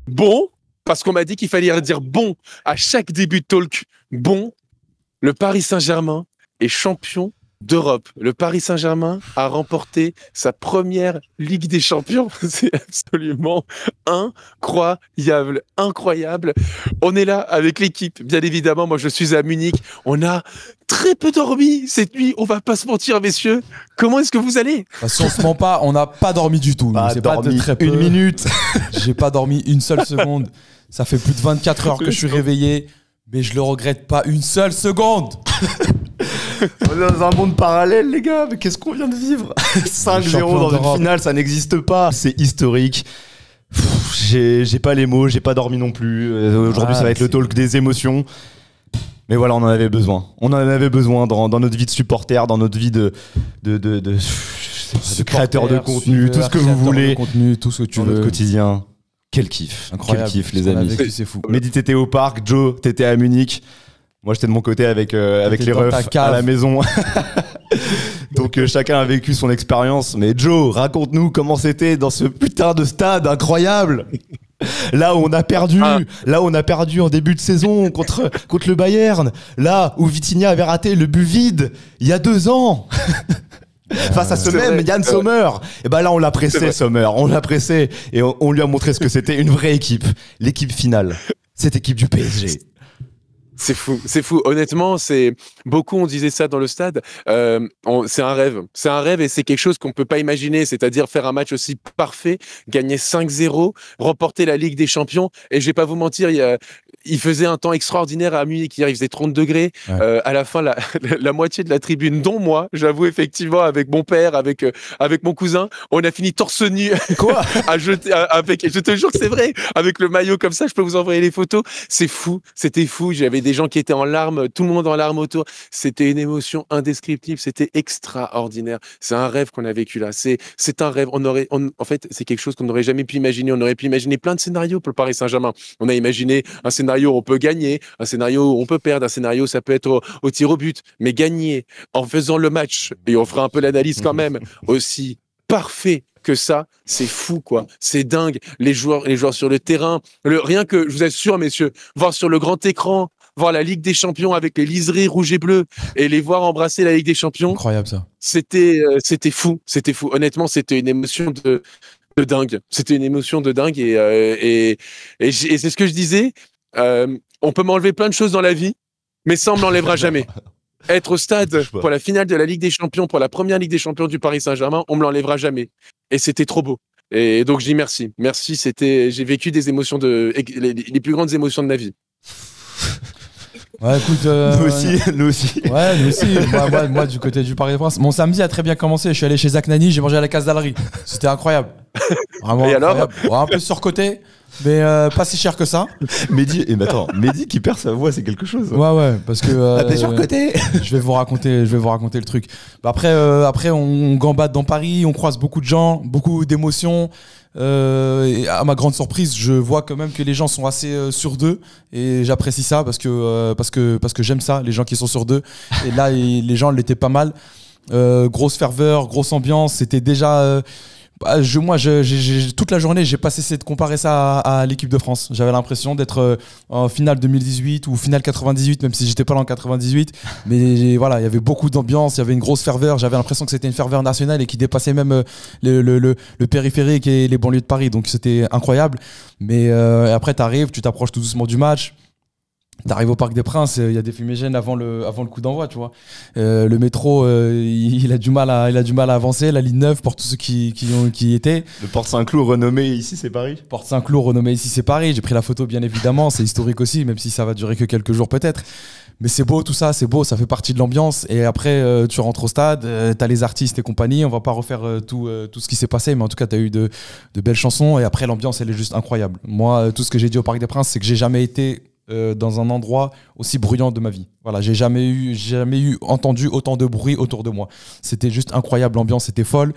Bon, parce qu'on m'a dit qu'il fallait dire bon à chaque début de talk. Bon, le Paris Saint-Germain est champion d'Europe. Le Paris Saint-Germain a remporté sa première Ligue des Champions. C'est absolument incroyable, incroyable. On est là avec l'équipe, bien évidemment. Moi, je suis à Munich. On a très peu dormi cette nuit. On va pas se mentir, messieurs. Comment est-ce que vous allez? Si on se ment pas, on n'a pas dormi du tout. C'est pas de très peu. Une minute. J'ai pas dormi une seule seconde. Ça fait plus de 24 heures que je suis réveillé, mais je le regrette pas une seule seconde. On est dans un monde parallèle, les gars. Mais qu'est-ce qu'on vient de vivre? 5-0 dans une finale, ça n'existe pas. C'est historique. J'ai pas les mots, j'ai pas dormi non plus. Aujourd'hui, ça va être le talk des émotions. Mais voilà, on en avait besoin. On en avait besoin dans notre vie de supporter, dans notre vie de créateur de contenu, tout ce que vous voulez. Contenu, tout ce que tu veux. Notre quotidien. Quel kiff. Incroyable. Quel kiff, les amis. C'est fou. Mehdi, t'étais au parc. Joe, t'étais à Munich. Moi, j'étais de mon côté avec les refs à la maison. Donc, chacun a vécu son expérience. Mais Joe, raconte-nous comment c'était dans ce putain de stade incroyable. Là où on a perdu, en début de saison contre le Bayern. Là où Vitinha avait raté le but vide il y a 2 ans. Face à ce même Yann Sommer. Et ben là, on l'a pressé, Sommer. On l'a pressé et on lui a montré ce que c'était une vraie équipe. L'équipe finale. Cette équipe du PSG. C'est fou, c'est fou. Honnêtement, beaucoup on disait ça dans le stade. C'est un rêve et c'est quelque chose qu'on peut pas imaginer. C'est-à-dire faire un match aussi parfait, gagner 5-0, remporter la Ligue des Champions. Et je vais pas vous mentir, il faisait un temps extraordinaire à Munich. Hier, il faisait 30 degrés. Ouais. À la fin, la moitié de la tribune, dont moi, j'avoue effectivement, avec mon père, avec mon cousin, on a fini torse nu. Quoi? Je te jure que c'est vrai. Avec le maillot comme ça, je peux vous envoyer les photos. C'est fou, c'était fou. J'avais des gens qui étaient en larmes, tout le monde en larmes autour. C'était une émotion indescriptible, c'était extraordinaire. C'est un rêve qu'on a vécu là. C'est un rêve. En fait, c'est quelque chose qu'on n'aurait jamais pu imaginer. On aurait pu imaginer plein de scénarios pour le Paris Saint-Germain. On a imaginé un scénario où on peut gagner, un scénario où on peut perdre, un scénario où ça peut être au tir au but. Mais gagner en faisant le match, et on fera un peu l'analyse quand même, aussi parfait que ça, c'est fou, quoi. C'est dingue. Les joueurs sur le terrain, rien que, je vous assure, messieurs, voir sur le grand écran, voir la Ligue des Champions avec les liserés rouges et bleus et les voir embrasser la Ligue des Champions. Incroyable, ça. C'était fou. C'était fou. Honnêtement, c'était une émotion de dingue. C'était une émotion de dingue et c'est ce que je disais. On peut m'enlever plein de choses dans la vie, mais ça, on me l'enlèvera jamais. Être au stade pour la finale de la Ligue des Champions, pour la première Ligue des Champions du Paris Saint-Germain, on me l'enlèvera jamais. Et c'était trop beau. Et donc, je dis merci. Merci, j'ai vécu des émotions les plus grandes émotions de ma vie. Ouais, écoute. Nous aussi. Ouais, nous aussi. moi, du côté du Parc des Princes. Mon samedi a très bien commencé. Je suis allé chez Zach Nani, j'ai mangé à la Casdalerie. C'était incroyable. Vraiment et incroyable. Alors un peu surcoté, mais pas si cher que ça. Mehdi qui perd sa voix, c'est quelque chose. Ouais, parce que. Un peu surcoté. Je vais vous raconter le truc. Après, on gambade dans Paris, on croise beaucoup de gens, beaucoup d'émotions. Et à ma grande surprise, je vois quand même que les gens sont assez sûrs d'eux et j'apprécie ça parce que j'aime ça, les gens qui sont sûrs d'eux. Et là, les gens l'étaient pas mal. Grosse ferveur, grosse ambiance. C'était déjà. Toute la journée, j'ai pas cessé de comparer ça à l'équipe de France. J'avais l'impression d'être en finale 2018 ou finale 98, même si j'étais pas là en 98. Mais voilà, il y avait beaucoup d'ambiance, il y avait une grosse ferveur. J'avais l'impression que c'était une ferveur nationale et qui dépassait même le périphérique et les banlieues de Paris. Donc c'était incroyable. Mais après, tu t'approches tout doucement du match. T'arrives au Parc des Princes, il y a des fumigènes avant le coup d'envoi, tu vois. Le métro, il a du mal à avancer. La ligne 9 pour tous ceux qui y étaient. Le Porte Saint-Cloud renommé ici, c'est Paris. Porte Saint-Cloud renommé ici, c'est Paris. J'ai pris la photo, bien évidemment. C'est historique aussi, même si ça va durer que quelques jours peut-être. Mais c'est beau, tout ça, c'est beau. Ça fait partie de l'ambiance. Et après, tu rentres au stade, t'as les artistes et compagnie. On va pas refaire tout ce qui s'est passé, mais en tout cas, t'as eu de belles chansons. Et après, l'ambiance, elle est juste incroyable. Moi, tout ce que j'ai dit au Parc des Princes, c'est que j'ai jamais été dans un endroit aussi bruyant de ma vie. Voilà, j'ai jamais eu entendu autant de bruit autour de moi. C'était juste incroyable, l'ambiance était folle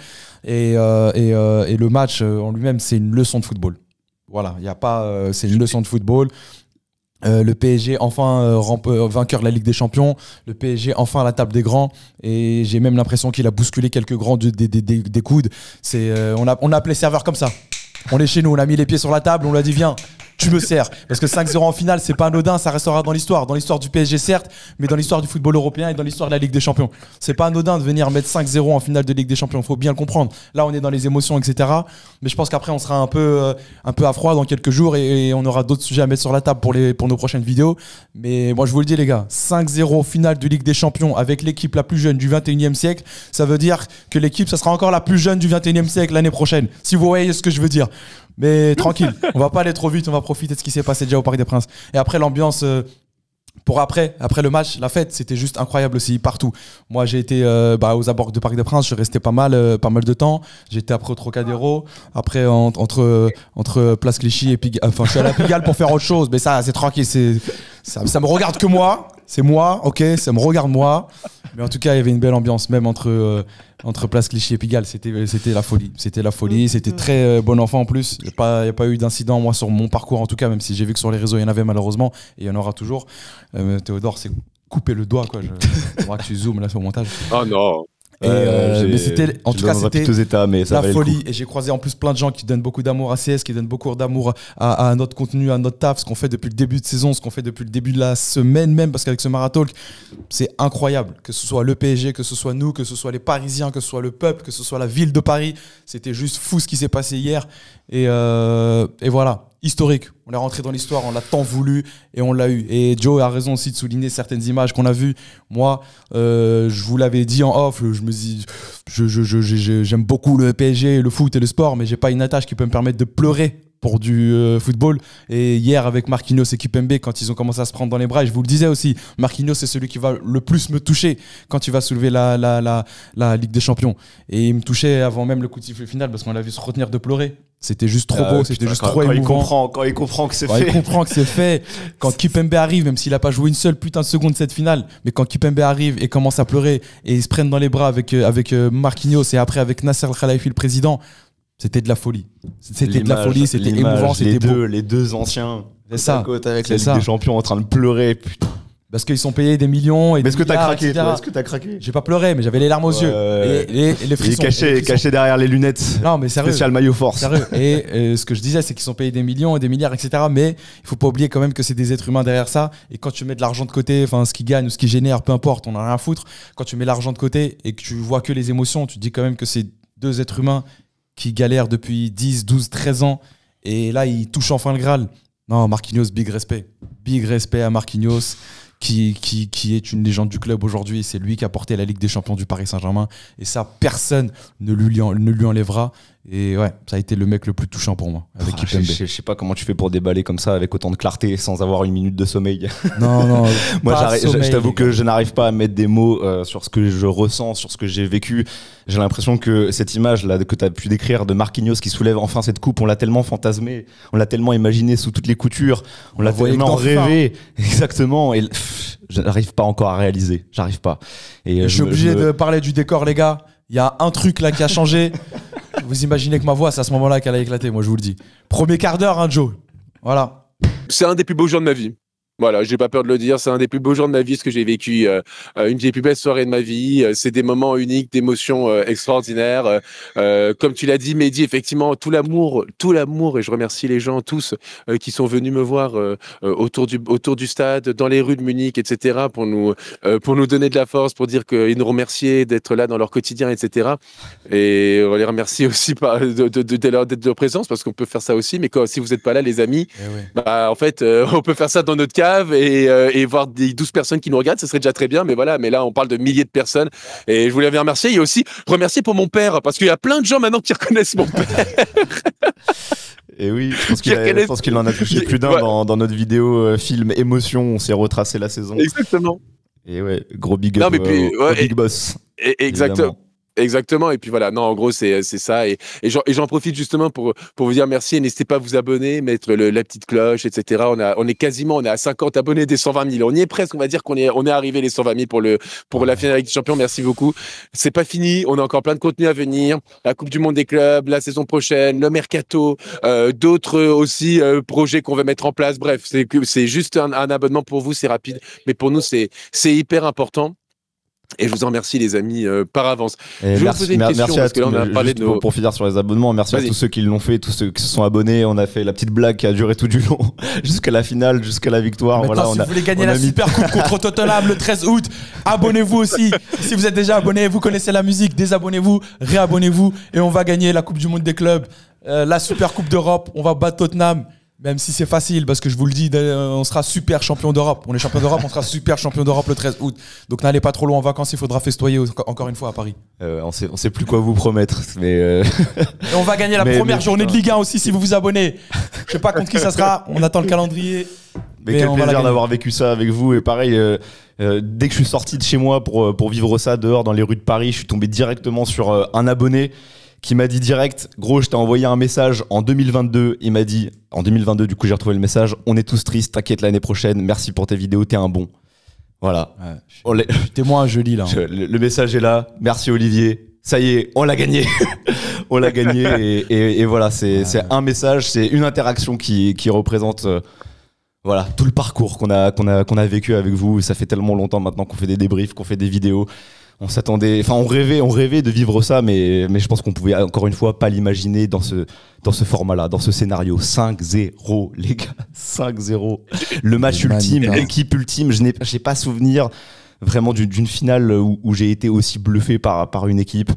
et le match en lui-même, c'est une leçon de football. Voilà, il y a pas, c'est une leçon de football. Le PSG enfin vainqueur de la Ligue des Champions, le PSG enfin à la table des grands et j'ai même l'impression qu'il a bousculé quelques grands des coudes. On a appelé serveur comme ça. On est chez nous, on a mis les pieds sur la table, on lui a dit viens. tu me sers. Parce que 5-0 en finale, c'est pas anodin, ça restera dans l'histoire. Dans l'histoire du PSG, certes, mais dans l'histoire du football européen et dans l'histoire de la Ligue des Champions. C'est pas anodin de venir mettre 5-0 en finale de Ligue des Champions. Faut bien le comprendre. Là, on est dans les émotions, etc. Mais je pense qu'après, on sera un peu à froid dans quelques jours et on aura d'autres sujets à mettre sur la table pour nos prochaines vidéos. Mais moi, je vous le dis, les gars, 5-0 finale de Ligue des Champions avec l'équipe la plus jeune du 21e siècle, ça veut dire que l'équipe, ça sera encore la plus jeune du 21e siècle l'année prochaine. Si vous voyez ce que je veux dire. Mais tranquille, on va pas aller trop vite, on va profiter de ce qui s'est passé déjà au Parc des Princes. Et après, l'ambiance pour après le match, la fête, c'était juste incroyable aussi partout. Moi, j'ai été aux abords du Parc des Princes, je suis resté pas mal de temps. J'étais après au Trocadéro, après entre Place Clichy et Pigalle. Enfin, je suis allé à Pigalle pour faire autre chose, mais ça, c'est tranquille, ça me regarde que moi. C'est moi, ok, ça me regarde moi. Mais en tout cas, il y avait une belle ambiance, même entre Place Clichy et Pigalle. C'était la folie. C'était la folie. C'était très bon enfant en plus. Il n'y a pas eu d'incident, moi, sur mon parcours en tout cas, même si j'ai vu que sur les réseaux, il y en avait malheureusement. Et il y en aura toujours. Théodore, c'est couper le doigt, quoi. Faudra que tu zoomes là sur le montage. Oh non. Mais c'était la folie. Et j'ai croisé en plus plein de gens qui donnent beaucoup d'amour à CS, qui donnent beaucoup d'amour à notre contenu, à notre taf, ce qu'on fait depuis le début de saison, ce qu'on fait depuis le début de la semaine même, parce qu'avec ce Marathon, c'est incroyable. Que ce soit le PSG, que ce soit nous, que ce soit les Parisiens, que ce soit le peuple, que ce soit la ville de Paris, c'était juste fou ce qui s'est passé hier. Et voilà. Historique. On est rentré dans l'histoire, on l'a tant voulu et on l'a eu. Et Joe a raison aussi de souligner certaines images qu'on a vues. Moi, je vous l'avais dit en off, je me dis, j'aime beaucoup le PSG, le foot et le sport, mais j'ai pas une attache qui peut me permettre de pleurer pour du football. Et hier, avec Marquinhos et Kimpembe, quand ils ont commencé à se prendre dans les bras, et je vous le disais aussi, Marquinhos, c'est celui qui va le plus me toucher quand il va soulever la Ligue des Champions. Et il me touchait avant même le coup de sifflet final, parce qu'on l'a vu se retenir de pleurer. C'était juste trop beau, c'était juste trop émouvant. Quand il comprend que c'est fait. Il comprend que c'est fait. Quand Kimpembe arrive, même s'il a pas joué une seule putain de seconde cette finale, mais quand Kimpembe arrive et commence à pleurer et ils se prennent dans les bras avec Marquinhos et après avec Nasser Al-Khelaifi, le président, c'était de la folie. C'était de la folie, c'était émouvant, c'était beau. Les deux anciens, c'est ça, côte avec la Ligue des Champions en train de pleurer, putain. Parce qu'ils sont payés des millions. Mais est-ce que t'as craqué, toi? Est-ce que t'as craqué? J'ai pas pleuré, mais j'avais les larmes aux yeux. Et les frissons. Caché derrière les lunettes. Non, mais sérieux. Spécial maillot force. Sérieux. Et ce que je disais, c'est qu'ils sont payés des millions et des milliards, etc. Mais il faut pas oublier quand même que c'est des êtres humains derrière ça. Et quand tu mets de l'argent de côté, enfin, ce qu'ils gagnent ou ce qu'ils génèrent, peu importe, on en a rien à foutre. Quand tu mets l'argent de côté et que tu vois que les émotions, tu te dis quand même que c'est deux êtres humains qui galèrent depuis 10, 12, 13 ans. Et là, ils touchent enfin le Graal. Non, Marquinhos, big respect. Big respect à Marquinhos. Qui est une légende du club aujourd'hui. C'est lui qui a porté la Ligue des Champions du Paris Saint-Germain. Et ça, personne ne lui enlèvera. Et ouais, ça a été le mec le plus touchant pour moi, avec Kimpembe. Je sais pas comment tu fais pour déballer comme ça, avec autant de clarté, sans avoir une minute de sommeil. Non. Moi, je t'avoue que je n'arrive pas à mettre des mots sur ce que je ressens, sur ce que j'ai vécu. J'ai l'impression que cette image-là que tu as pu décrire de Marquinhos qui soulève enfin cette coupe, on l'a tellement fantasmé, on l'a tellement imaginé sous toutes les coutures, on l'a tellement rêvé. Exactement. Et je n'arrive pas encore à réaliser. J'arrive pas. Et je suis obligé de parler du décor, les gars. Il y a un truc là qui a changé. Vous imaginez que ma voix, c'est à ce moment-là qu'elle a éclaté, moi je vous le dis. Premier quart d'heure, hein, Joe. Voilà. C'est un des plus beaux jours de ma vie. Voilà, j'ai pas peur de le dire, c'est un des plus beaux jours de ma vie, ce que j'ai vécu, une des plus belles soirées de ma vie. C'est des moments uniques, d'émotions extraordinaires. Comme tu l'as dit, Mehdi, effectivement, tout l'amour, et je remercie les gens tous qui sont venus me voir autour du stade, dans les rues de Munich, etc., pour nous donner de la force, pour dire qu'ils nous remerciaient d'être là dans leur quotidien, etc. Et on les remercie aussi de leur présence, parce qu'on peut faire ça aussi. Mais si vous n'êtes pas là, les amis, en fait, on peut faire ça dans notre cave et voir des 12 personnes qui nous regardent, ce serait déjà très bien, mais voilà, mais là on parle de milliers de personnes et je voulais remercier. Il y a aussi remercier pour mon père, parce qu'il y a plein de gens maintenant qui reconnaissent mon père. Et oui, je pense qu'il en a touché plus d'un dans notre vidéo film émotion, on s'est retracé la saison. Exactement. Et ouais, gros big up au Big Boss. Exactement. Exactement, et puis voilà, non, en gros c'est ça, et j'en profite justement pour vous dire merci, et n'hésitez pas à vous abonner, mettre la petite cloche, etc. On est à 50 abonnés des 120 000, on y est presque, on va dire qu'on est arrivé les 120 000 pour la finale avec des champions. Merci beaucoup, c'est pas fini, on a encore plein de contenu à venir, la Coupe du Monde des clubs, la saison prochaine, le mercato, d'autres aussi projets qu'on va mettre en place. Bref, c'est juste un abonnement pour vous, c'est rapide, mais pour nous c'est hyper important. Et je vous en remercie, les amis, par avance. Et je vais merci, vous poser une question, parce que là, on a parlé de nos... Pour finir sur les abonnements, merci à tous ceux qui l'ont fait, tous ceux qui se sont abonnés. On a fait la petite blague qui a duré tout du long, jusqu'à la finale, jusqu'à la victoire. Voilà, si vous voulez gagner la Super Coupe contre Tottenham le 13 août, abonnez-vous aussi. Si vous êtes déjà abonné, vous connaissez la musique, désabonnez-vous, réabonnez-vous, et on va gagner la Coupe du Monde des clubs, la Super Coupe d'Europe, on va battre Tottenham. Même si c'est facile, parce que je vous le dis, on sera super champion d'Europe. On est champion d'Europe, on sera super champion d'Europe le 13 août. Donc n'allez pas trop loin en vacances, il faudra festoyer encore une fois à Paris. On sait plus quoi vous promettre. Mais Et on va gagner la première journée de Ligue 1 aussi si vous vous abonnez. Je sais pas contre qui ça sera, on attend le calendrier. Mais quel plaisir d'avoir vécu ça avec vous. Et pareil, dès que je suis sorti de chez moi pour vivre ça dehors dans les rues de Paris, je suis tombé directement sur un abonné qui m'a dit direct, gros, je t'ai envoyé un message en 2022. Il m'a dit, en 2022, du coup, j'ai retrouvé le message. On est tous tristes, t'inquiète l'année prochaine. Merci pour tes vidéos, t'es un bon. Voilà. Ouais, je suis témoin, je lis là. Le message est là. Merci Olivier. Ça y est, on l'a gagné. On l'a gagné. Et voilà, c'est un message, c'est une interaction qui représente voilà, tout le parcours qu'on a vécu avec vous. Ça fait tellement longtemps maintenant qu'on fait des débriefs, qu'on fait des vidéos. On s'attendait, enfin on rêvait de vivre ça, mais je pense qu'on pouvait encore une fois pas l'imaginer dans ce format-là, dans ce scénario. 5-0 les gars, 5-0. Le match ultime, l'équipe ultime. J'ai pas souvenir vraiment d'une finale où j'ai été aussi bluffé par une équipe,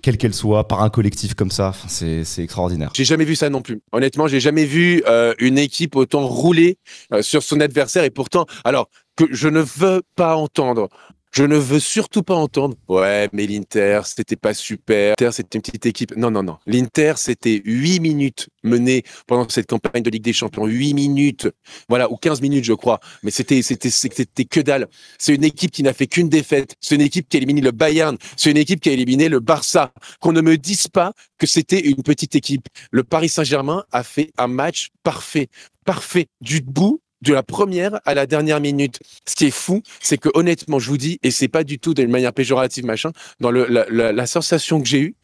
quelle qu'elle soit, par un collectif comme ça. Enfin, c'est extraordinaire. J'ai jamais vu ça non plus. Honnêtement, j'ai jamais vu une équipe autant rouler sur son adversaire, et pourtant, alors que je ne veux pas entendre. Je ne veux surtout pas entendre « Ouais, mais l'Inter, c'était pas super. L'Inter, c'était une petite équipe. » Non, non, non. L'Inter, c'était 8 minutes menées pendant cette campagne de Ligue des Champions. 8 minutes. Voilà, ou 15 minutes, je crois. Mais c'était que dalle. C'est une équipe qui n'a fait qu'une défaite. C'est une équipe qui a éliminé le Bayern. C'est une équipe qui a éliminé le Barça. Qu'on ne me dise pas que c'était une petite équipe. Le Paris Saint-Germain a fait un match parfait. Parfait. Du bout de la première à la dernière minute. Ce qui est fou, c'est que honnêtement, je vous dis, et c'est pas du tout d'une manière péjorative, machin, dans la sensation que j'ai eue,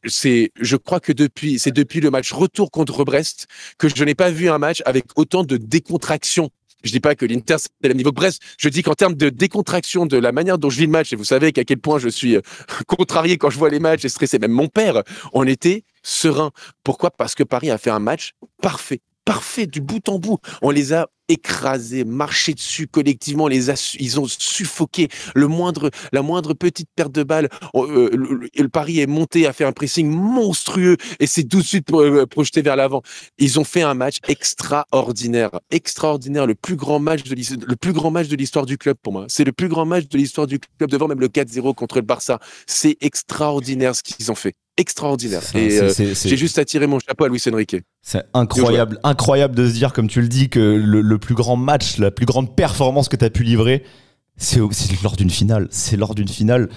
je crois que depuis le match retour contre Brest que je n'ai pas vu un match avec autant de décontraction. Je dis pas que l'Inter c'est le niveau de Brest. Je dis qu'en termes de décontraction, de la manière dont je vis le match, et vous savez qu'à quel point je suis contrarié quand je vois les matchs et stressé, même mon père, on était serein. Pourquoi? Parce que Paris a fait un match parfait. Parfait du bout en bout. On les a écrasés, marché dessus collectivement, ils ont suffoqué. La moindre petite perte de balle, le Paris est monté, a fait un pressing monstrueux et s'est tout de suite projeté vers l'avant. Ils ont fait un match extraordinaire, extraordinaire, le plus grand match de l'histoire du club pour moi. C'est le plus grand match de l'histoire du club, devant même le 4-0 contre le Barça. C'est extraordinaire ce qu'ils ont fait. Extraordinaire. J'ai juste à tirer mon chapeau à Luis Enrique. C'est incroyable, incroyable de se dire, comme tu le dis, que le plus grand match, la plus grande performance que tu as pu livrer, c'est lors d'une finale. C'est lors d'une finale.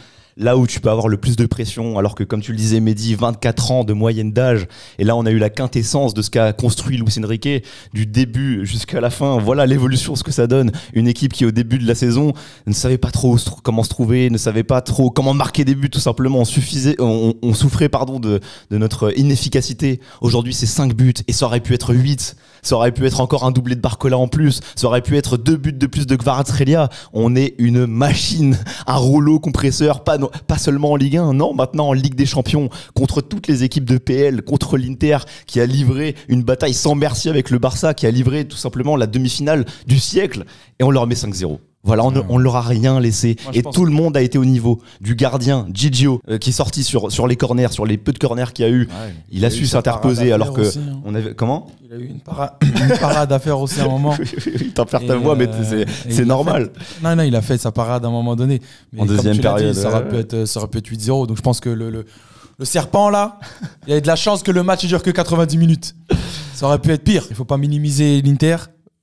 Là où tu peux avoir le plus de pression, alors que, comme tu le disais, Mehdi, 24 ans de moyenne d'âge, et là on a eu la quintessence de ce qu'a construit Luis Enrique, du début jusqu'à la fin. Voilà l'évolution, ce que ça donne. Une équipe qui, au début de la saison, ne savait pas trop comment se trouver, ne savait pas trop comment marquer des buts, tout simplement. On souffrait de notre inefficacité. Aujourd'hui, c'est 5 buts, et ça aurait pu être 8. Ça aurait pu être encore un doublé de Barcola en plus. Ça aurait pu être 2 buts de plus de Kvaratskhelia. On est une machine, un rouleau compresseur, pas seulement en Ligue 1, non, maintenant en Ligue des Champions, contre toutes les équipes de PL, contre l'Inter, qui a livré une bataille sans merci avec le Barça, qui a livré tout simplement la demi-finale du siècle, et on leur met 5-0. Voilà, on leur a rien laissé. Et tout le monde a été au niveau. Du gardien, Gigio, qui est sorti sur les corners, sur les peu de corners qu'il y a eu. Ouais, il a su s'interposer alors que... Aussi, hein. On avait... Comment ? Il a eu une parade à faire aussi à un moment. T'en perds ta voix, mais c'est normal. Non, il a fait sa parade à un moment donné. Mais en deuxième période. Dit, ça aurait pu être 8-0. Donc je pense que le serpent, là, il y a de la chance que le match ne dure que 90 minutes. Ça aurait pu être pire. Il ne faut pas minimiser l'Inter.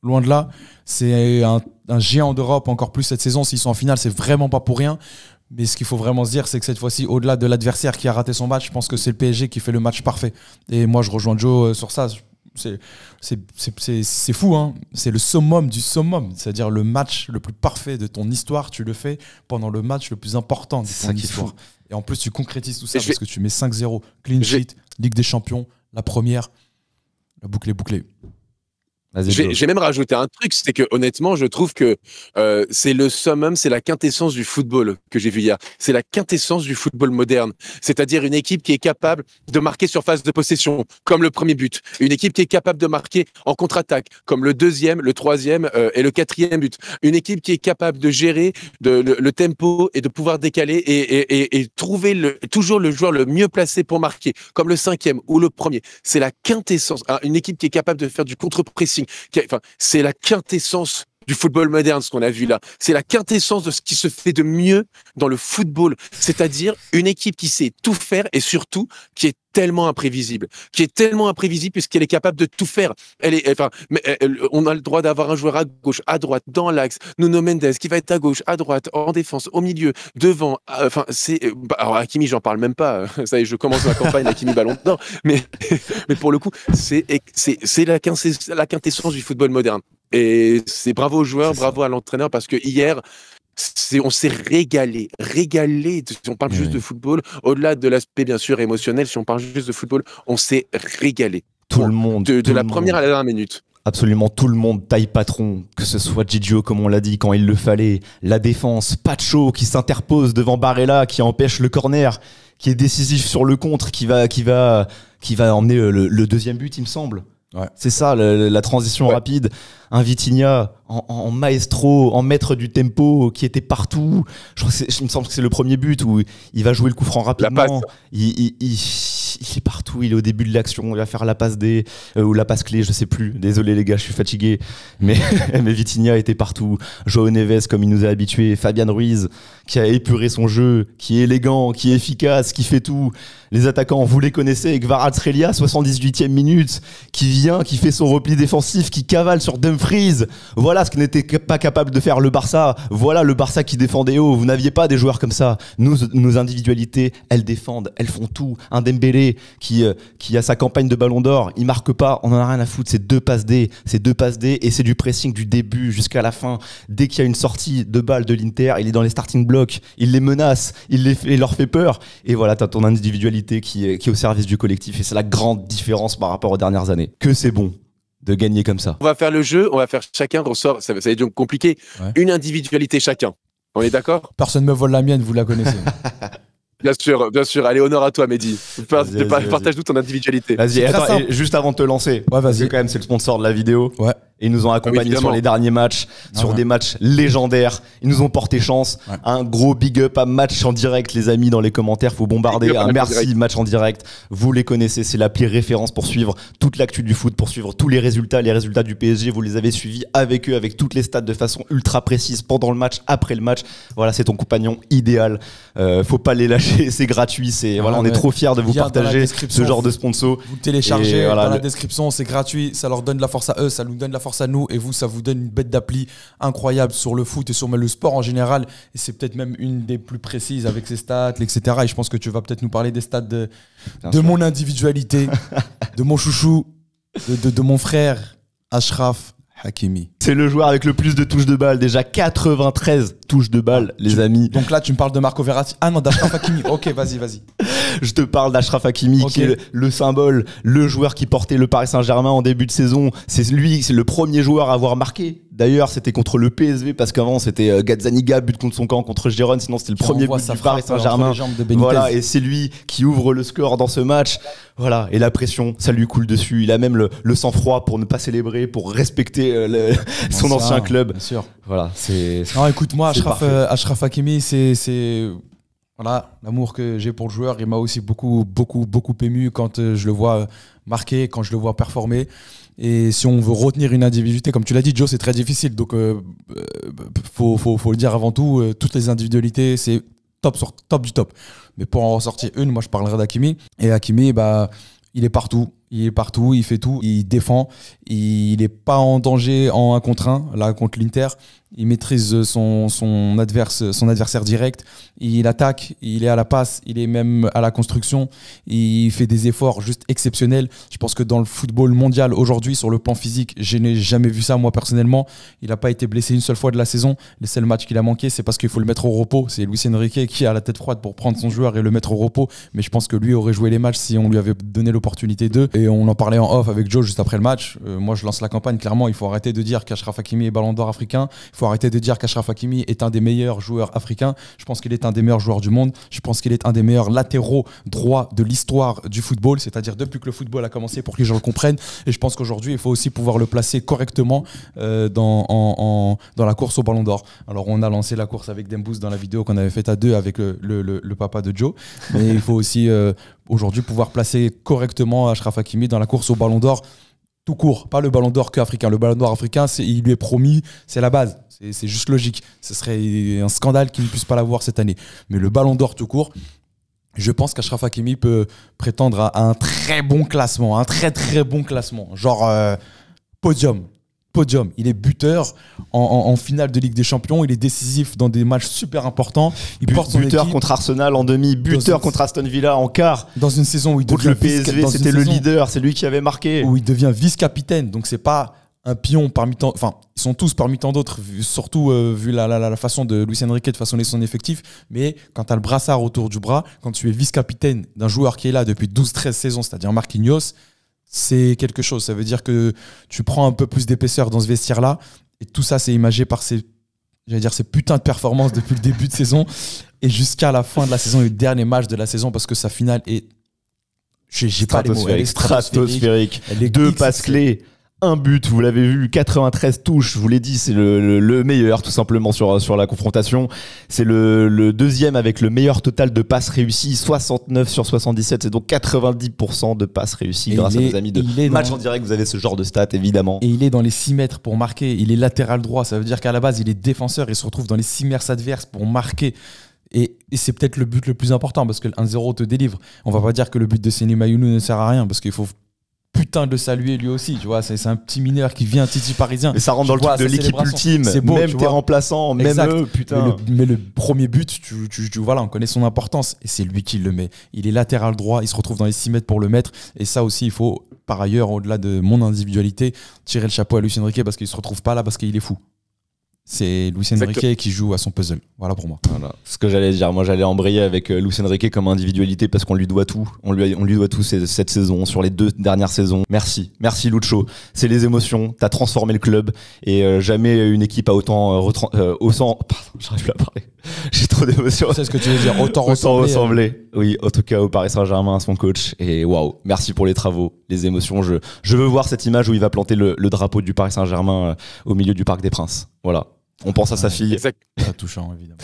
Loin de là. C'est un géant d'Europe, encore plus cette saison. S'ils sont en finale, c'est vraiment pas pour rien. Mais ce qu'il faut vraiment se dire, c'est que cette fois-ci, au-delà de l'adversaire qui a raté son match, je pense que c'est le PSG qui fait le match parfait. Et moi, je rejoins Joe sur ça. C'est fou, hein. C'est le summum du summum. C'est-à-dire le match le plus parfait de ton histoire, tu le fais pendant le match le plus important de ton histoire. Et en plus, tu concrétises tout ça parce que tu mets 5-0, clean sheet, Ligue des Champions, la première, la boucle est bouclée. J'ai même rajouté un truc, c'est que honnêtement, je trouve que c'est le summum, c'est la quintessence du football que j'ai vu hier. C'est la quintessence du football moderne. C'est-à-dire une équipe qui est capable de marquer sur phase de possession, comme le premier but. Une équipe qui est capable de marquer en contre-attaque, comme le deuxième, le troisième et le quatrième but. Une équipe qui est capable de gérer le tempo et de pouvoir décaler et trouver toujours le joueur le mieux placé pour marquer, comme le cinquième ou le premier. C'est la quintessence. Une équipe qui est capable de faire du contre-pressing. C'est la quintessence du football moderne, ce qu'on a vu là. C'est la quintessence de ce qui se fait de mieux dans le football. C'est-à-dire une équipe qui sait tout faire et surtout qui est tellement imprévisible. Qui est tellement imprévisible puisqu'elle est capable de tout faire. On a le droit d'avoir un joueur à gauche, à droite, dans l'axe. Nuno Mendes qui va être à gauche, à droite, en défense, au milieu, devant. Alors Hakimi, j'en parle même pas. Ça y est, je commence ma campagne Hakimi ballon d'or. Mais pour le coup, c'est la quintessence du football moderne. Et c'est bravo aux joueurs, bravo à l'entraîneur parce que hier, on s'est régalé. Si on parle juste de football, au-delà de l'aspect bien sûr émotionnel, si on parle juste de football, on s'est régalé. Tout le monde. De la première à la dernière minute. Absolument tout le monde, taille patron, que ce soit Gigio comme on l'a dit quand il le fallait, la défense, Pacho qui s'interpose devant Barella, qui empêche le corner, qui est décisif sur le contre, qui va emmener le deuxième but il me semble. Ouais. C'est ça la transition rapide. Un Vitinha en maestro, en maître du tempo qui était partout. Il me semble que c'est le premier but où il va jouer le coup franc rapidement. Il est partout, il est au début de l'action, il va faire la passe D ou la passe clé, je sais plus. Désolé les gars, je suis fatigué. Mais Vitinha était partout. João Neves comme il nous a habitués, Fabian Ruiz qui a épuré son jeu, qui est élégant, qui est efficace, qui fait tout. Les attaquants, vous les connaissez, Kvaratskhelia, 78e minute, qui vient, qui fait son repli défensif, qui cavale sur Dumfries. Voilà ce que n'était pas capable de faire le Barça. Voilà le Barça qui défendait haut. Vous n'aviez pas des joueurs comme ça. Nos individualités, elles défendent, elles font tout. Un Dembélé qui a sa campagne de Ballon d'Or, il marque pas, on en a rien à foutre. C'est deux passes D et c'est du pressing du début jusqu'à la fin. Dès qu'il y a une sortie de balle de l'Inter, il est dans les starting blocks, il les menace, il leur fait peur. Et voilà, t'as ton individualité qui est au service du collectif et c'est la grande différence par rapport aux dernières années. Que c'est bon de gagner comme ça. On va faire le jeu, on va faire chacun ressort, ça va être donc compliqué, une individualité chacun. On est d'accord ? Personne ne me vole la mienne, vous la connaissez. Bien sûr. Allez, honneur à toi, Mehdi. Partage-nous ton individualité. Vas-y, attends, juste avant de te lancer, parce que quand même, c'est le sponsor de la vidéo. Ouais. Et ils nous ont accompagnés sur les derniers matchs, sur des matchs légendaires. Ils nous ont porté chance. Ouais. Un gros big up à Match en direct, les amis, dans les commentaires. Faut bombarder. Un merci, Match en direct. Vous les connaissez, c'est l'appli référence pour suivre toute l'actu du foot, pour suivre tous les résultats du PSG. Vous les avez suivis avec eux, avec toutes les stats de façon ultra précise pendant le match, après le match. Voilà, c'est ton compagnon idéal. Faut pas les lâcher, c'est gratuit. On est trop fiers de vous partager ce genre de sponsor. Vous téléchargez dans la description, c'est gratuit. Ça leur donne de la force à eux, ça nous donne de la force à nous, et vous, ça vous donne une bête d'appli incroyable sur le foot et sur le sport en général, et c'est peut-être même une des plus précises avec ses stats, etc. Et je pense que tu vas peut-être nous parler des stats de mon individualité, de mon chouchou, de mon frère Achraf Hakimi. C'est le joueur avec le plus de touches de balle, déjà 93 touches de balle, les amis. Donc là, tu me parles de Marco Verratti. Ah non, d'Achraf Hakimi. Ok, vas-y. Je te parle d'Achraf Hakimi, qui est le symbole, le joueur qui portait le Paris Saint-Germain en début de saison. C'est le premier joueur à avoir marqué. D'ailleurs, c'était contre le PSV, parce qu'avant, c'était Gazzaniga, but contre son camp, contre Gérone. Sinon, c'était le premier but du Paris Saint-Germain. Voilà, et c'est lui qui ouvre le score dans ce match. Voilà, et la pression, ça lui coule dessus. Il a même le sang-froid pour ne pas célébrer, pour respecter son ancien club. Bien sûr. Voilà, Non, écoute, moi, Achraf Hakimi, c'est voilà, l'amour que j'ai pour le joueur. Il m'a aussi beaucoup ému quand je le vois marquer, quand je le vois performer. Et si on veut retenir une individualité, comme tu l'as dit, Joe, c'est très difficile. Donc, faut le dire avant tout, toutes les individualités, c'est top du top. Mais pour en ressortir une, moi, je parlerai d'Hakimi. Et Hakimi, il est partout. Il fait tout, il défend, il n'est pas en danger en 1 contre 1, là contre l'Inter, il maîtrise son adversaire direct, il attaque, il est à la passe, il est même à la construction, il fait des efforts juste exceptionnels. Je pense que dans le football mondial aujourd'hui, sur le plan physique, je n'ai jamais vu ça moi personnellement. Il n'a pas été blessé une seule fois de la saison. Le seul match qu'il a manqué, c'est parce qu'il faut le mettre au repos. C'est Luis Enrique qui a la tête froide pour prendre son joueur et le mettre au repos, mais je pense que lui aurait joué les matchs si on lui avait donné l'opportunité d'eux. Et on en parlait en off avec Joe juste après le match. Moi, je lance la campagne. Clairement, il faut arrêter de dire qu'Achraf Hakimi est ballon d'or africain. Il faut arrêter de dire qu'Achraf Hakimi est un des meilleurs joueurs africains. Je pense qu'il est un des meilleurs joueurs du monde. Je pense qu'il est un des meilleurs latéraux droits de l'histoire du football, c'est-à-dire depuis que le football a commencé, pour que les gens le comprennent. Et je pense qu'aujourd'hui, il faut aussi pouvoir le placer correctement dans la course au ballon d'or. Alors, on a lancé la course avec Dembous dans la vidéo qu'on avait faite à deux avec le papa de Joe. Mais il faut aussi aujourd'hui pouvoir placer correctement Achraf Hakimi dans la course au ballon d'or tout court, pas le ballon d'or qu'africain. Le ballon d'or africain, il lui est promis, c'est la base, c'est juste logique. Ce serait un scandale qu'il ne puisse pas l'avoir cette année. Mais le ballon d'or tout court, je pense qu'Achraf Hakimi peut prétendre à un très bon classement, un très très bon classement, genre podium. Il est buteur en finale de Ligue des Champions, il est décisif dans des matchs super importants. Il porte son buteur équipe contre Arsenal en demi, buteur contre Aston Villa en quart. Dans une saison où il contre devient le PSV, c'était le leader, c'est lui qui avait marqué. Où il devient vice-capitaine, donc c'est pas un pion parmi tant, enfin ils sont tous parmi tant d'autres, surtout vu la façon de Luis Enrique de façonner son effectif. Mais quand tu as le brassard autour du bras, quand tu es vice-capitaine d'un joueur qui est là depuis 12-13 saisons, c'est-à-dire Marquinhos, c'est quelque chose. Ça veut dire que tu prends un peu plus d'épaisseur dans ce vestiaire-là. Et tout ça, c'est imagé par ces putains de performances depuis le début de saison et jusqu'à la fin de la saison et le dernier match de la saison, parce que sa finale est... J'ai pas les mots. Elle est stratosphérique. Deux passes clés. Un but, vous l'avez vu, 93 touches, je vous l'ai dit, c'est le meilleur tout simplement sur la confrontation. C'est le deuxième avec le meilleur total de passes réussies, 69 sur 77, c'est donc 90% de passes réussies grâce à nos amis de Match en direct. Vous avez ce genre de stats évidemment. Et il est dans les 6 mètres pour marquer, il est latéral droit, ça veut dire qu'à la base il est défenseur, il se retrouve dans les 6 mètres adverses pour marquer. Et c'est peut-être le but le plus important parce que le 1-0 te délivre. On va pas dire que le but de Seny Mayounou ne sert à rien parce qu'il faut putain de le saluer lui aussi, tu vois, c'est un petit mineur qui vient Titi parisien. Mais ça rentre dans le truc de l'équipe ultime, c'est beau, même tes remplaçants, même eux, putain. Mais le premier but, voilà, on connaît son importance et c'est lui qui le met. Il est latéral droit, il se retrouve dans les 6 mètres pour le mettre et ça aussi, il faut, par ailleurs, au-delà de mon individualité, tirer le chapeau à Luis Enrique parce qu'il se retrouve pas là parce qu'il est fou. C'est Luis Enrique qui joue à son puzzle. Voilà pour moi. Voilà. Ce que j'allais dire, moi j'allais embrayer avec Luis Enrique comme individualité parce qu'on lui doit tout. On lui doit tout cette saison, sur les 2 dernières saisons. Merci Lucho. C'est les émotions. T'as transformé le club et jamais une équipe a autant j'arrive plus à parler. J'ai trop d'émotions. C'est ce que tu veux dire. Autant ressembler. Oui, en tout cas au Paris Saint-Germain, à son coach. Et waouh, merci pour les travaux, les émotions. Je veux voir cette image où il va planter le drapeau du Paris Saint-Germain au milieu du Parc des Princes. Voilà. On pense à sa fille. Exact. C'est touchant, évidemment.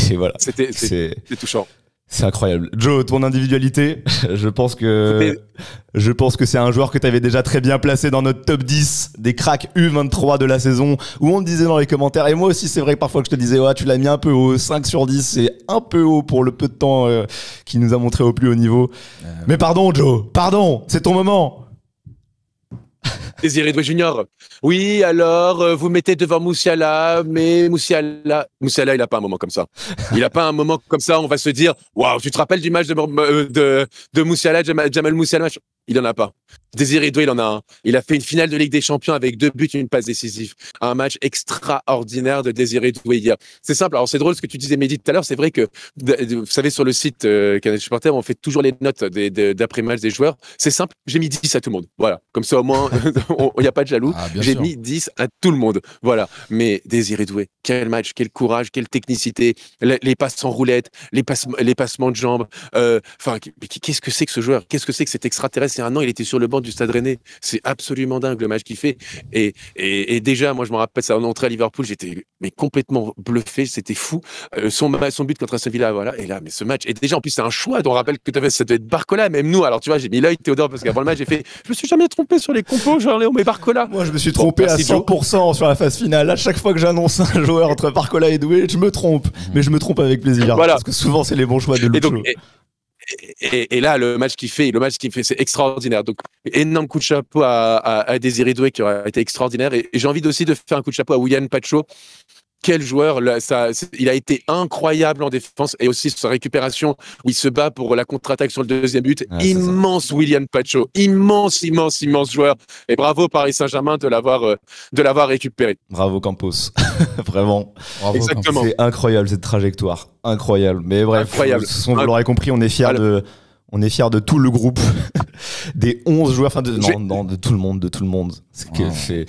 Et voilà. C'est touchant. C'est incroyable. Joe, ton individualité, je pense que c'est un joueur que tu avais déjà très bien placé dans notre top 10 des cracks U23 de la saison, où on te disait dans les commentaires, et moi aussi c'est vrai que parfois que je te disais, tu l'as mis un peu haut, 5 sur 10, c'est un peu haut pour le peu de temps qu'il nous a montré au plus haut niveau. Mais pardon Joe, c'est ton moment. Désiré Doué Junior. Oui, alors, vous mettez devant Moussiala, mais Moussiala, il n'a pas un moment comme ça. Il n'a pas un moment comme ça, on va se dire, waouh, tu te rappelles du match de Moussiala, Jamal Moussiala? Il n'en a pas. Désiré Doué, il en a un. Il a fait une finale de Ligue des Champions avec 2 buts et une passe décisive. Un match extraordinaire de Désiré Doué hier. C'est simple. Alors, c'est drôle ce que tu disais, Mehdi, tout à l'heure. C'est vrai que, vous savez, sur le site Canal Supporter, on fait toujours les notes d'après-match des joueurs. C'est simple. J'ai mis 10 à tout le monde. Voilà. Comme ça, au moins, il n'y a pas de jaloux. J'ai mis 10 à tout le monde. Voilà. Mais Désiré Doué, quel match, quel courage, quelle technicité, les passes en roulette, les passements de jambes. Enfin, qu'est-ce que c'est que ce joueur? Qu'est-ce que c'est que cet extraterrestre? Il y a un an, il était sur le banc du Stade Rennais. C'est absolument dingue le match qu'il fait. Et déjà, moi, je me rappelle ça en entrée à Liverpool, j'étais complètement bluffé. C'était fou. Son but contre Aston Villa, voilà. Et là, mais ce match. Et déjà, en plus, c'est un choix. On rappelle que ça devait être Barcola, même nous. Alors, tu vois, j'ai mis l'œil Théodore parce qu'avant le match, j'ai fait. Je me suis jamais trompé sur les compos, genre Léon, mais Barcola. Moi, je me suis trompé à 100% sur la phase finale. À chaque fois que j'annonce un joueur entre Barcola et Doué, je me trompe. Mais je me trompe avec plaisir. Voilà. Parce que souvent, c'est les bons choix de Lucho. Et là, le match qu'il fait, c'est extraordinaire. Donc, énorme coup de chapeau à Désiré Doué qui a été extraordinaire. Et j'ai envie aussi de faire un coup de chapeau à Willian Pacho. Quel joueur, il a été incroyable en défense et aussi sur sa récupération où il se bat pour la contre-attaque sur le 2e but. Immense Willian Pacho, immense joueur. Et bravo Paris Saint-Germain de l'avoir récupéré. Bravo Campos, vraiment. Bravo, exactement. C'est incroyable cette trajectoire, incroyable. Mais bref, vous l'aurez compris, on est fiers On est fiers de tout le groupe, des 11 joueurs, enfin de tout le monde. C'est que fait.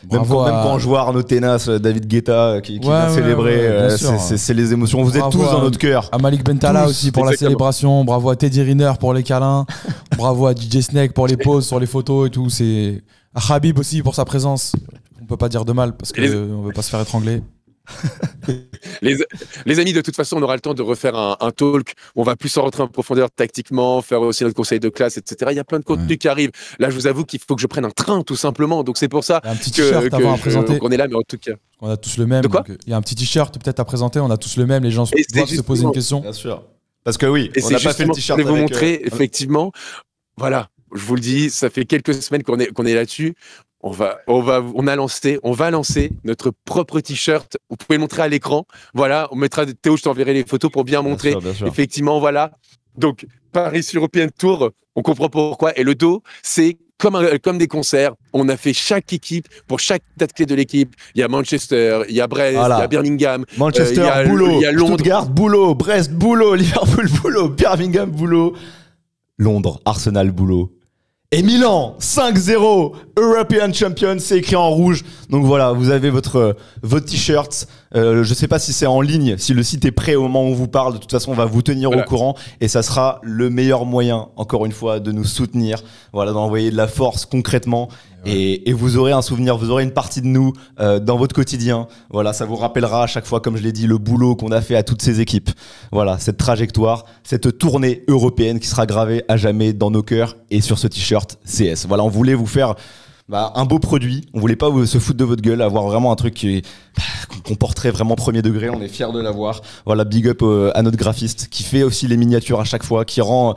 Même quand on joue Arnaud Tenas, David Guetta qui vient célébrer, c'est les émotions. Vous êtes tous dans notre cœur. À Malik Bentala aussi pour la célébration. Bravo à Teddy Riner pour les câlins. Bravo à DJ Snake pour les poses sur les photos et tout. C'est à Habib aussi pour sa présence. On peut pas dire de mal parce qu'on veut pas se faire étrangler. Les amis, de toute façon, on aura le temps de refaire un talk. On va plus en rentrer en profondeur tactiquement, faire aussi notre conseil de classe, etc. Il y a plein de contenus qui arrivent. Là, je vous avoue qu'il faut que je prenne un train, tout simplement. Donc, c'est pour ça qu'on est là, mais en tout cas. On a tous le même. De quoi ? Il y a un petit t-shirt peut-être à présenter. On a tous le même. Les gens doivent se poser une question. Bien sûr. Parce que oui, on n'a pas fait le t-shirt. Je vais vous montrer, effectivement. Voilà, je vous le dis, ça fait quelques semaines qu'on est là-dessus. On va lancer notre propre t-shirt. Vous pouvez le montrer à l'écran. Voilà, on mettra Théo, je t'enverrai les photos pour bien montrer. Bien sûr. Effectivement, voilà. Donc, Paris European Tour, on comprend pourquoi. Et le dos, c'est comme des concerts. On a fait chaque équipe, pour chaque date clé de l'équipe. Il y a Manchester, il y a Brest, il y a Birmingham. Manchester, boulot. Il y a Londres. Stuttgart, boulot. Brest, boulot. Liverpool, boulot. Birmingham, boulot. Londres, Arsenal, boulot. Et Milan, 5-0, European Champion, c'est écrit en rouge. Donc voilà, vous avez votre t-shirt. Je sais pas si c'est en ligne, si le site est prêt au moment où on vous parle. De toute façon, on va vous tenir au courant et ça sera le meilleur moyen, encore une fois, de nous soutenir. Voilà, d'envoyer de la force concrètement. Et vous aurez un souvenir, vous aurez une partie de nous dans votre quotidien. Voilà, ça vous rappellera à chaque fois, comme je l'ai dit, le boulot qu'on a fait à toutes ces équipes. Voilà, cette trajectoire, cette tournée européenne qui sera gravée à jamais dans nos cœurs et sur ce t-shirt CS. Voilà, on voulait vous faire un beau produit. On voulait pas se foutre de votre gueule, avoir vraiment un truc qu'on porterait vraiment premier degré. On est fiers de l'avoir. Voilà, big up à notre graphiste qui fait aussi les miniatures à chaque fois, qui rend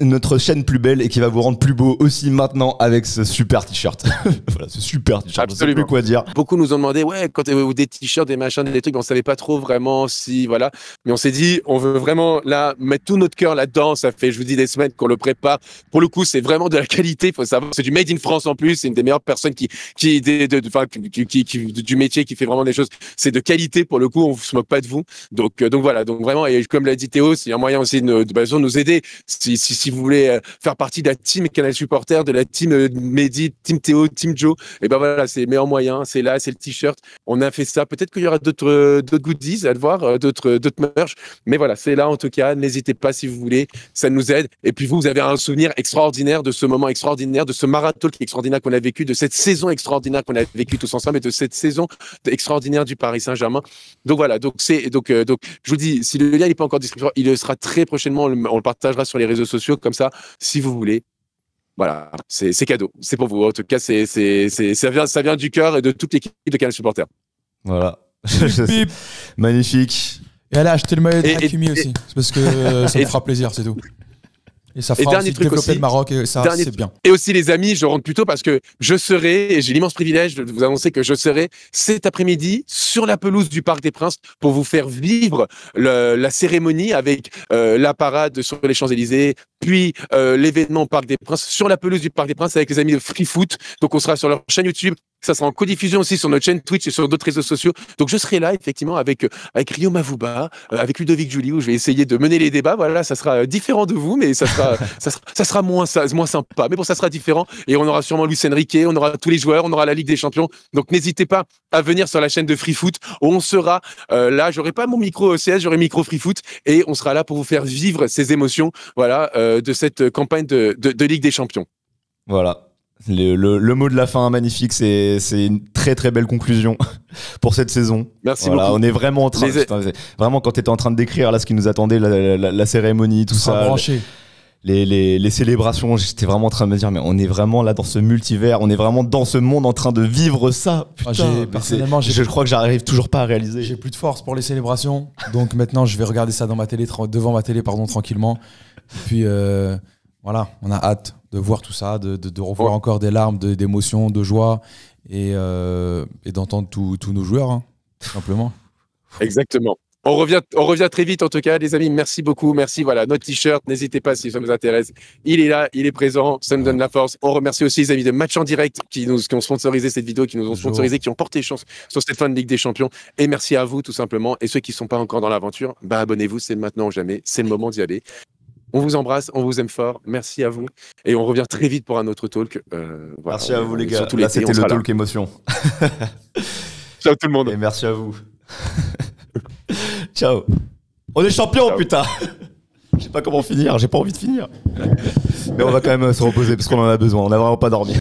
notre chaîne plus belle et qui va vous rendre plus beau aussi maintenant avec ce super t-shirt. Voilà, ce super t-shirt. Absolument. Je sais plus quoi dire. Beaucoup nous ont demandé, quand des t-shirts, des machins, des trucs, on savait pas trop vraiment si, voilà. Mais on s'est dit, on veut vraiment là mettre tout notre cœur là-dedans. Ça fait, je vous dis, des semaines qu'on le prépare. Pour le coup, c'est vraiment de la qualité. Faut savoir, c'est du made in France en plus. C'est une des meilleures personnes du métier qui fait vraiment des choses. C'est de qualité pour le coup. On se moque pas de vous. Donc voilà. Donc vraiment, et comme l'a dit Théo, c'est un moyen aussi de nous aider. Si vous voulez faire partie de la team Canal Supporter, de la team Mehdi, team Théo, team Joe, et ben voilà, c'est le meilleur moyen, c'est là, c'est le t-shirt. On a fait ça. Peut-être qu'il y aura d'autres goodies à le voir, d'autres merch, mais voilà, c'est là en tout cas. N'hésitez pas si vous voulez, ça nous aide. Et puis vous avez un souvenir extraordinaire de ce moment extraordinaire, de ce marathon qui est extraordinaire qu'on a vécu, de cette saison extraordinaire qu'on a vécu tous ensemble et de cette saison extraordinaire du Paris Saint-Germain. Donc voilà, donc je vous dis, si le lien n'est pas encore disponible, il le sera très prochainement. On le partagera sur les réseaux sociaux, comme ça, si vous voulez. Voilà, c'est cadeau, c'est pour vous. En tout cas, ça vient du cœur et de toute l'équipe de Canal Supporter. Voilà. Magnifique. Et allez acheter le maillot de Hakimi aussi, c'est parce que ça me fera plaisir, c'est tout. Et ça fera aussi développer le Maroc, et ça, c'est bien. Et aussi, les amis, je rentre plus tôt parce que je serai, et j'ai l'immense privilège de vous annoncer que je serai cet après-midi sur la pelouse du Parc des Princes pour vous faire vivre la cérémonie avec la parade sur les Champs-Élysées, puis l'événement au Parc des Princes, sur la pelouse du Parc des Princes avec les amis de Free Foot. Donc, on sera sur leur chaîne YouTube. Ça sera en codiffusion aussi sur notre chaîne Twitch et sur d'autres réseaux sociaux. Donc, je serai là, effectivement, avec Rio Mavouba, avec Ludovic Julie, où je vais essayer de mener les débats. Voilà, ça sera différent de vous, mais ça sera moins sympa. Mais bon, ça sera différent. Et on aura sûrement Luis Enrique, on aura tous les joueurs, on aura la Ligue des Champions. Donc, n'hésitez pas à venir sur la chaîne de Free Foot, où on sera là. J'aurai pas mon micro CS, j'aurai micro Free Foot. Et on sera là pour vous faire vivre ces émotions, voilà, de cette campagne de Ligue des Champions. Voilà. Le mot de la fin, magnifique, c'est une très très belle conclusion pour cette saison. Merci beaucoup. On est vraiment en train, vraiment quand tu étais en train de décrire là ce qui nous attendait, la cérémonie, tout ça, les célébrations, j'étais vraiment en train de me dire mais on est vraiment là dans ce multivers, on est vraiment dans ce monde en train de vivre ça. Putain, personnellement, je crois que j'arrive toujours pas à réaliser. J'ai plus de force pour les célébrations, donc maintenant je vais regarder ça devant ma télé tranquillement. Et puis voilà, on a hâte de voir tout ça, de revoir encore des larmes, d'émotions, de joie et d'entendre tous nos joueurs, hein, tout simplement. Exactement. On revient très vite en tout cas, les amis. Merci beaucoup. Merci. Voilà, notre t-shirt. N'hésitez pas si ça vous intéresse. Il est là, il est présent. Ça nous donne la force. On remercie aussi les amis de Match en Direct qui ont sponsorisé cette vidéo, qui nous ont sponsorisé, qui ont porté chance sur cette fin de Ligue des Champions. Et merci à vous tout simplement. Et ceux qui ne sont pas encore dans l'aventure, abonnez-vous. C'est maintenant ou jamais. C'est le moment d'y aller. On vous embrasse, on vous aime fort. Merci à vous. Et on revient très vite pour un autre talk. Voilà, merci à vous, les gars. Là, c'était le talk émotion. Ciao tout le monde. Et merci à vous. Ciao. On est champion, putain. Je sais pas comment finir, j'ai pas envie de finir. Mais on va quand même se reposer parce qu'on en a besoin. On a vraiment pas dormi.